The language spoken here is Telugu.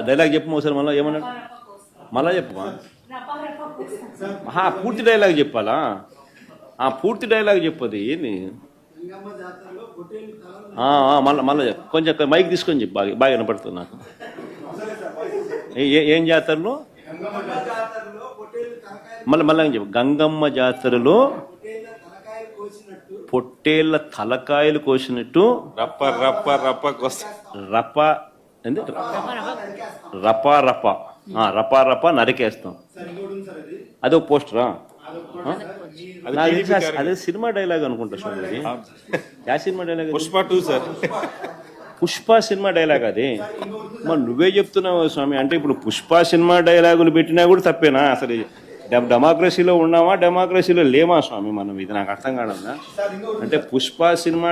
డైలాగ్ చెప్పు ఒకసారి మళ్ళీ ఏమన్నా మళ్ళా చెప్పమా పూర్తి డైలాగ్ చెప్పాలా పూర్తి డైలాగ్ చెప్పది ఏంది మళ్ళీ కొంచెం మైక్ తీసుకొని చెప్పు బాగా బాగా వినపడుతుంది నాకు ఏం జాతరలో మళ్ళీ చెప్పు గంగమ్మ జాతరలో పొట్టేళ్ల తలకాయలు కోసినట్టు రప్ప రప్ప రప్ప రప్ప ఏంది రపా రప రపా రప నరికేస్తాం. అదే ఒక పోస్టరా? అదే సినిమా డైలాగ్ అనుకుంటా స్వామి. Yeah cinema dialogue? Pushpa 2 sir. Pushpa cinema dialogue అది. మరి నువ్వే చెప్తున్నావు స్వామి. అంటే ఇప్పుడు పుష్ప సినిమా డైలాగులు పెట్టినా కూడా తప్పేనా? అసలు డెమోక్రసీలో ఉన్నామా డెమోక్రసీలో లేమా స్వామి మనం? ఇది నాకు అర్థం కాదన్నా. అంటే పుష్ప సినిమా